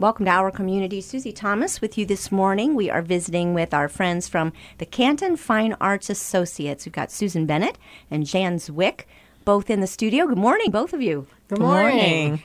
Welcome to our community. Susie Thomas with you this morning. We are visiting with our friends from the Canton Fine Arts Associates. We've got Susan Bennett and Jan Zwick, both in the studio. Good morning, both of you. Good morning.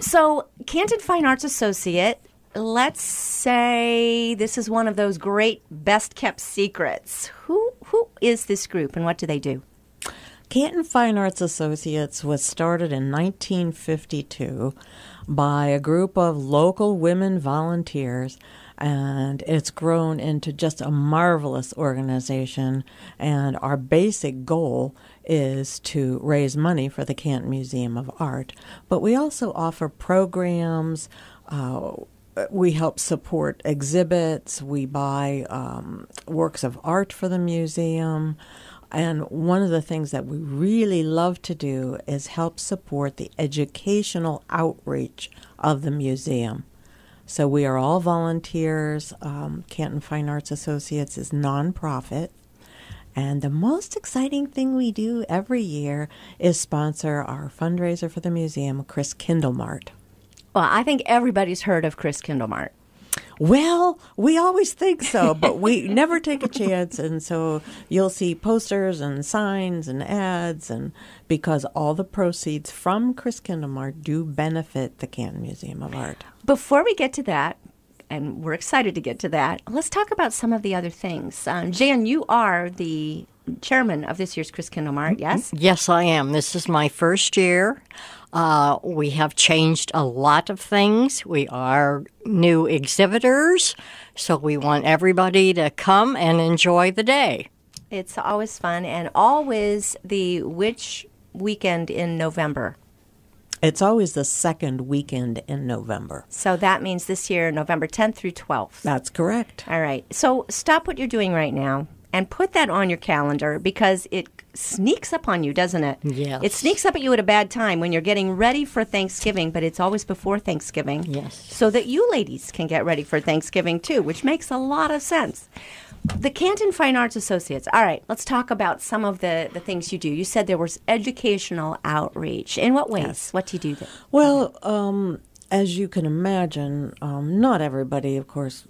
So, Canton Fine Arts Associate, let's say this is one of those great best-kept secrets. Who is this group and what do they do? Canton Fine Arts Associates was started in 1952 by a group of local women volunteers, and it's grown into just a marvelous organization. And our basic goal is to raise money for the Canton Museum of Art. But we also offer programs. We help support exhibits. We buy works of art for the museum. And one of the things that we really love to do is help support the educational outreach of the museum. So we are all volunteers. Canton Fine Arts Associates is nonprofit. And the most exciting thing we do every year is sponsor our fundraiser for the museum, Chris Kindlemart. Well, I think everybody's heard of Chris Kindlemart. Well, we always think so, but we never take a chance. And so you'll see posters and signs and ads, and because all the proceeds from Chris Kindlemart do benefit the Canton Museum of Art. Before we get to that, and we're excited to get to that, let's talk about some of the other things. Jan, you are the chairman of this year's Chris Kindlemart, yes? Yes, I am. This is my first year. We have changed a lot of things. We are new exhibitors, so we want everybody to come and enjoy the day. It's always fun, and always which weekend in November? It's always the second weekend in November. So that means this year, November 10th through 12th. That's correct. All right. So stop what you're doing right now and put that on your calendar, because it sneaks up on you, doesn't it? Yes. It sneaks up at you at a bad time when you're getting ready for Thanksgiving, but it's always before Thanksgiving. Yes. So that you ladies can get ready for Thanksgiving too, which makes a lot of sense. The Canton Fine Arts Associates. All right, let's talk about some of the things you do. You said there was educational outreach. In what ways? Yes. What do you do there? Well, as you can imagine, not everybody, of course,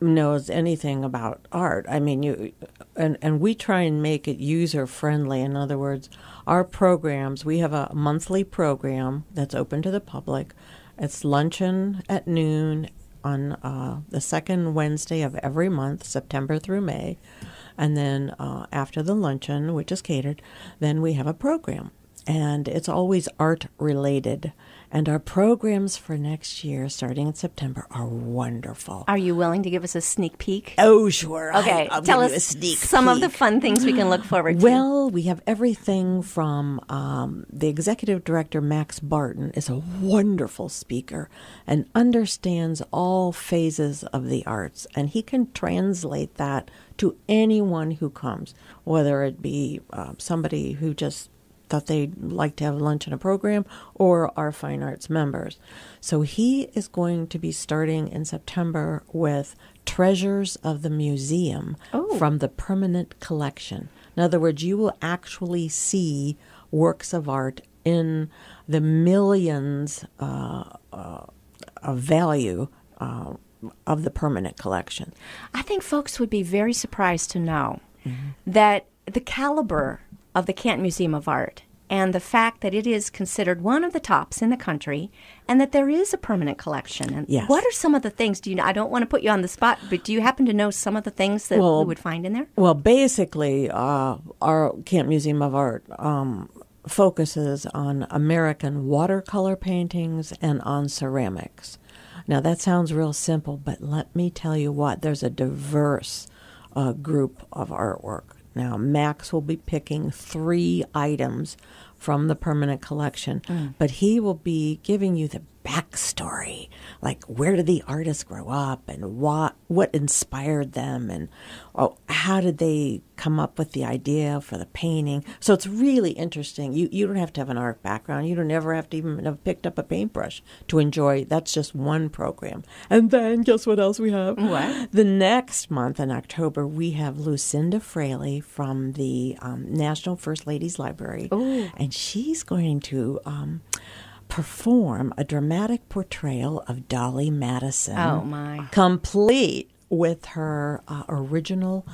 knows anything about art. I mean, and we try and make it user-friendly. In other words, our programs, we have a monthly program that's open to the public. It's luncheon at noon on the second Wednesday of every month, September through May. And then after the luncheon, which is catered, then we have a program. And it's always art-related. And our programs for next year, starting in September, are wonderful. Are you willing to give us a sneak peek? Oh, sure. Okay, I'll tell give us you a sneak some peek. of the fun things we can look forward to. Well, we have everything from the executive director, Max Barton, is a wonderful speaker and understands all phases of the arts. And he can translate that to anyone who comes, whether it be somebody who just thought they'd like to have lunch in a program, or our fine arts members. So he is going to be starting in September with Treasures of the Museum from the permanent collection. In other words, you will actually see works of art in the millions of value of the permanent collection. I think folks would be very surprised to know that the caliber of the Canton Museum of Art and the fact that it is considered one of the tops in the country and that there is a permanent collection. And yes. What are some of the things? I don't want to put you on the spot, but do you happen to know some of the things that we would find in there? Well, basically, our Canton Museum of Art focuses on American watercolor paintings and on ceramics. Now, that sounds real simple, but let me tell you what, there's a diverse group of artwork. Now, Max will be picking 3 items from the permanent collection, but he will be giving you the backstory, like where did the artists grow up and what inspired them and how did they come up with the idea for the painting. So it's really interesting. You don't have to have an art background. You don't ever have to even have picked up a paintbrush to enjoy. That's just one program. And then guess what else we have? What? The next month in October, we have Lucinda Fraley from the National First Ladies Library. Ooh. And she's going to perform a dramatic portrayal of Dolly Madison. Oh, my. Complete with her original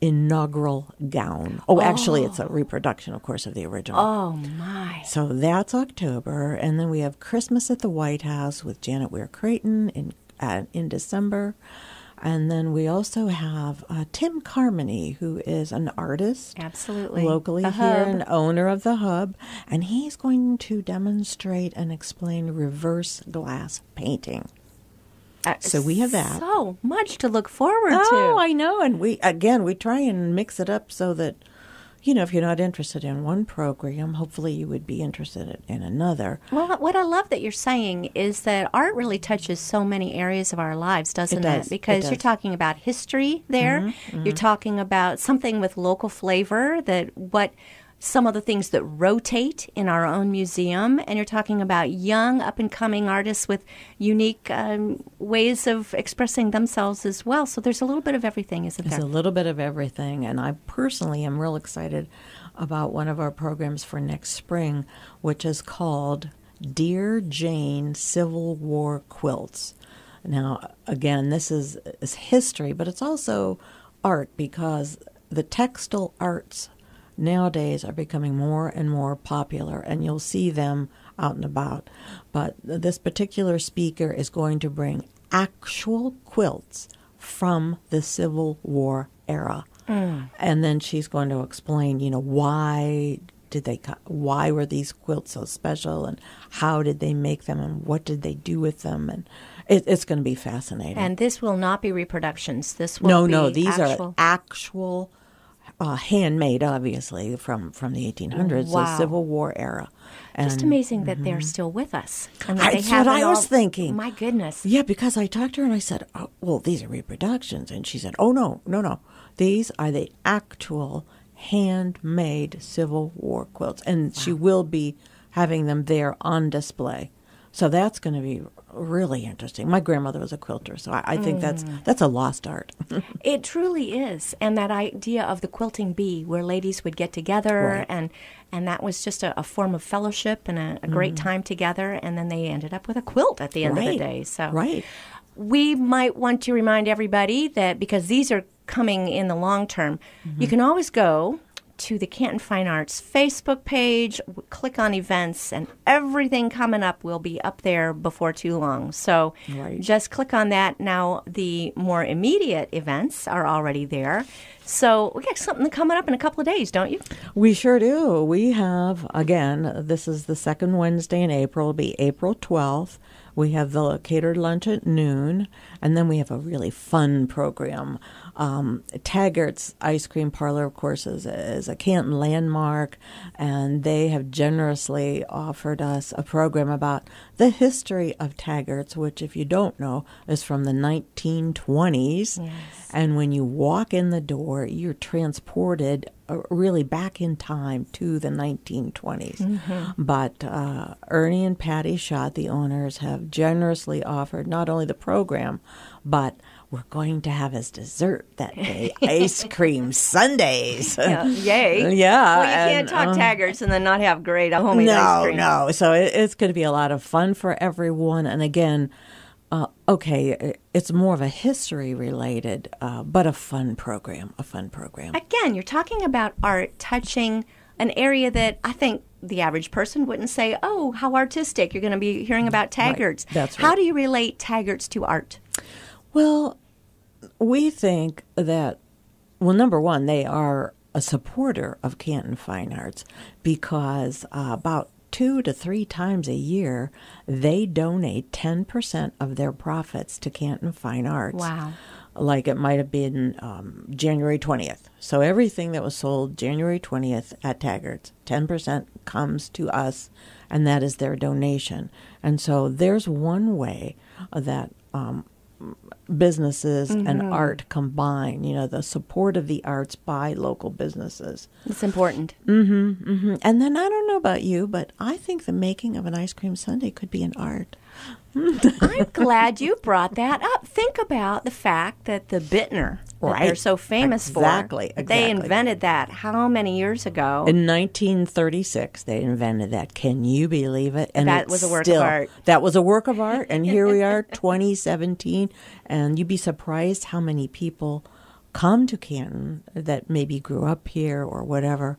inaugural gown. Oh, actually, it's a reproduction, of course, of the original. Oh, my. So that's October. And then we have Christmas at the White House with Janet Weir Creighton in December. And then we also have Tim Carmody, who is an artist. Absolutely. Locally The here Hub. and owner of the Hub. And he's going to demonstrate and explain reverse glass painting. So we have that. So much to look forward Oh, to. I know. And we try and mix it up so that, if you're not interested in one program, hopefully you would be interested in another. Well, what I love that you're saying is that art really touches so many areas of our lives, doesn't it? does. Because It you're does. talking about history there. You're talking about something with local flavor, some of the things that rotate in our own museum, and you're talking about young, up-and-coming artists with unique ways of expressing themselves as well. So there's a little bit of everything, isn't There's there? a little bit of everything, and I personally am real excited about one of our programs for next spring, which is called Dear Jane Civil War Quilts. Now, again, this is history, but it's also art because the textile arts nowadays are becoming more and more popular, and you'll see them out and about. But this particular speaker is going to bring actual quilts from the Civil War era. And then she's going to explain, why were these quilts so special, and how did they make them, and what did they do with them, and it's going to be fascinating. And this will not be reproductions. This will be No, these actual... are actual handmade, obviously, from the 1800s, Wow. the Civil War era. Just And amazing that they're still with us. And that they That's what I haven't was thinking. My goodness. Yeah, because I talked to her and I said, oh, well, these are reproductions. And she said, oh, no. These are the actual handmade Civil War quilts. And she will be having them there on display. So that's going to be really interesting. My grandmother was a quilter, so I think that's a lost art. It truly is. And that idea of the quilting bee where ladies would get together Right. and that was just a form of fellowship and a great time together. And then they ended up with a quilt at the end of the Right. day. So Right. we might want to remind everybody that because these are coming in the long term, you can always go to the Canton Fine Arts Facebook page, click on events, and everything coming up will be up there before too long. So Right. just click on that. Now, the more immediate events are already there. So we got something coming up in a couple of days, don't you? We sure do. We have, again, this is the second Wednesday in April. It'll be April 12th. We have the catered lunch at noon, and then we have a really fun program. Taggart's Ice Cream Parlor, of course, is a Canton landmark, and they have generously offered us a program about the history of Taggart's, which, if you don't know, is from the 1920s. Yes. And when you walk in the door, you're transported really back in time to the 1920s. But Ernie and Patty Schott, the owners, have generously offered not only the program, but we're going to have as dessert that day ice cream sundaes. Yay. Yeah. Well, you can't talk Taggart's and then not have great homemade ice cream. No. So it's going to be a lot of fun for everyone. And again, it's more of a history related, but a fun program. Again, you're talking about art touching an area that I think the average person wouldn't say, oh, how artistic. You're going to be hearing about Taggart's. Right. That's How right. do you relate Taggart's to art? Well, we think that, number one, they are a supporter of Canton Fine Arts because about 2 to 3 times a year, they donate 10% of their profits to Canton Fine Arts. Wow. Like it might have been January 20th. So everything that was sold January 20th at Taggart's, 10% comes to us, and that is their donation. And so there's one way that businesses and art combine, the support of the arts by local businesses. It's important. And then I don't know about you, but I think the making of an ice cream sundae could be an art. I'm glad you brought that up. Think about the fact that the Bittner that they're so famous Exactly. for. They invented that how many years ago? In 1936, they invented that. Can you believe it? And That it's was a work still, of art. That was a work of art, and here we are, 2017, and you'd be surprised how many people come to Canton that maybe grew up here or whatever,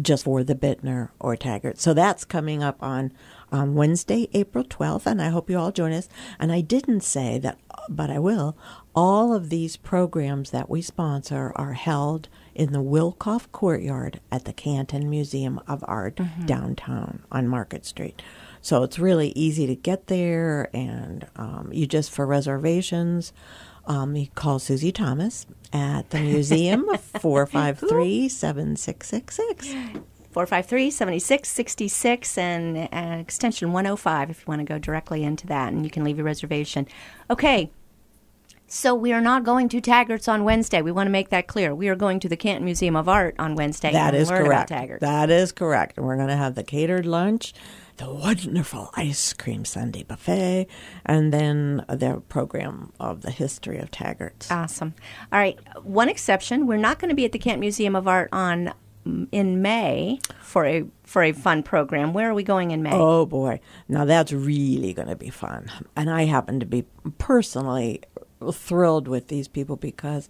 just for the Bittner or Taggart. So that's coming up on Wednesday, April 12th, and I hope you all join us. And I didn't say that, but I will. All of these programs that we sponsor are held in the Wilkoff Courtyard at the Canton Museum of Art downtown on Market Street. So it's really easy to get there, and you just, for reservations, you call Susie Thomas at the museum, 453-7666. 453-7666 and extension 105 if you want to go directly into that, and you can leave your reservation. Okay, so we are not going to Taggart's on Wednesday. We want to make that clear. We are going to the Canton Museum of Art on Wednesday That and is learn correct. about Taggart's. That is correct. And we're going to have the catered lunch, the wonderful ice cream sundae buffet, and then their program of the history of Taggart's. Awesome. All right, one exception. We're not going to be at the Canton Museum of Art in May for a fun program. Where are we going in May? Oh, boy. Now, that's really going to be fun. And I happen to be personally thrilled with these people because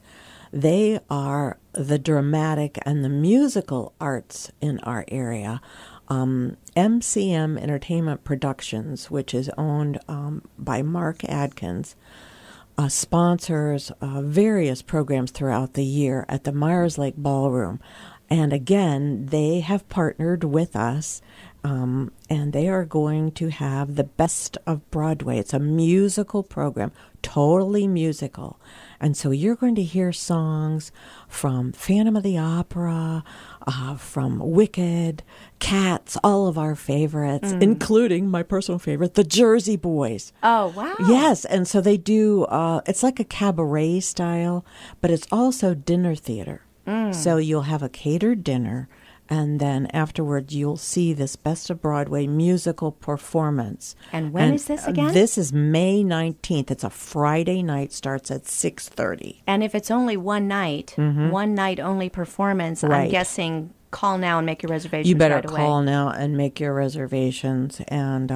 they are the dramatic and the musical arts in our area. MCM Entertainment Productions, which is owned by Mark Adkins, sponsors various programs throughout the year at the Myers Lake Ballroom. And again, they have partnered with us, and they are going to have the Best of Broadway. It's a musical program, totally musical. And so you're going to hear songs from Phantom of the Opera, from Wicked, Cats, all of our favorites, including my personal favorite, the Jersey Boys. Oh, wow. Yes, and so they do, it's like a cabaret style, but it's also dinner theater. So you'll have a catered dinner, and then afterwards you'll see this Best of Broadway musical performance. And when is this again? This is May 19th. It's a Friday night, starts at 6:30. And if it's only one night only performance, I'm Right. guessing call now and make your reservations You better right away. call now and make your reservations. And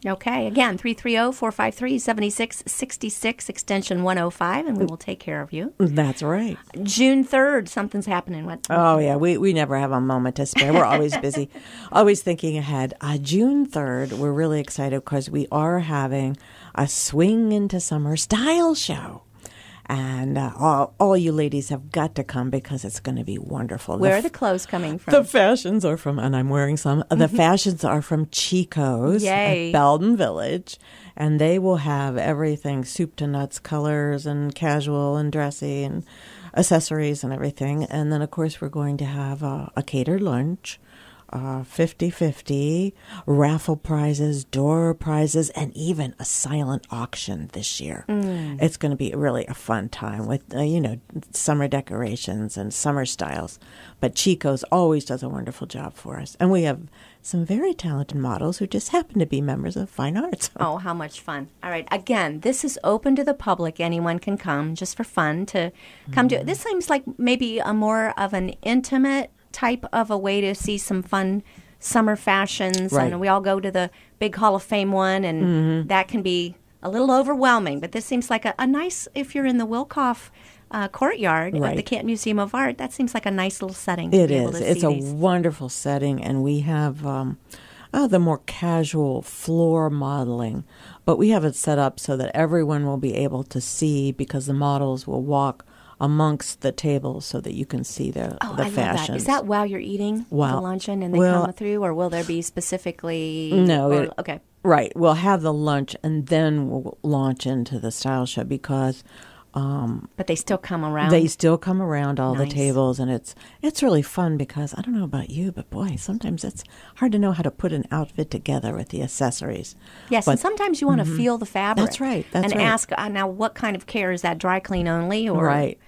Okay, again, 330-453-7666, extension 105, and we will take care of you. that's right. June 3rd, something's happening. What? Oh, yeah, we never have a moment to spare. We're always busy, always thinking ahead. June 3rd, we're really excited because we are having a Swing into Summer style show. And all you ladies have got to come because it's going to be wonderful. Where are the clothes coming from? The fashions are from, and I'm wearing some, the fashions are from Chico's Yay. at Belden Village. And they will have everything, soup to nuts, colors, and casual and dressy, and accessories and everything. And then, of course, we're going to have a catered lunch, 50-50, raffle prizes, door prizes, and even a silent auction this year. It's going to be really a fun time with, summer decorations and summer styles. But Chico's always does a wonderful job for us. And we have some very talented models who just happen to be members of Fine Arts. Oh, how much fun. All right. Again, this is open to the public. Anyone can come just for fun to come to it. This seems like maybe a more of an intimate type of a way to see some fun summer fashions. Right. And we all go to the big Hall of Fame one, and that can be a little overwhelming. But this seems like a nice, if you're in the Wilkoff courtyard of the Right. Canton Museum of Art, that seems like a nice little setting to It be able is. to It's see a these. wonderful setting, and we have the more casual floor modeling, but we have it set up so that everyone will be able to see because the models will walk amongst the tables so that you can see the Oh, I love fashions. that. Is that while you're eating the While- luncheon and they well- come through, or will there be specifically? No, or- it- okay. Right. We'll have the lunch and then we'll launch into the style show because But they still come around. they still come around all the Nice. tables, and it's really fun because I don't know about you, but boy, sometimes it's hard to know how to put an outfit together with the accessories. Yes, But- and sometimes you want to feel the fabric. That's right, that's and right. ask, now what kind of care is that? Dry clean only? Or Right.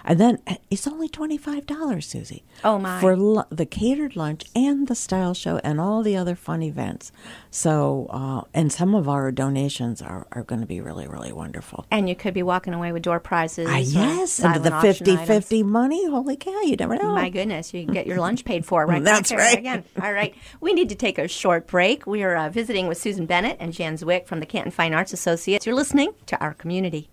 And then it's only $25, Susie. Oh, my. For the catered lunch and the style show and all the other fun events. So, and some of our donations are going to be really, really wonderful. And you could be walking away with door prizes. Yes, or and the silent auction 50-50 money. Holy cow, you never know. My goodness, you can get your lunch paid for right That's back there right. again. All right. We need to take a short break. We are visiting with Susan Bennett and Jan Zwick from the Canton Fine Arts Associates. You're listening to Our Community.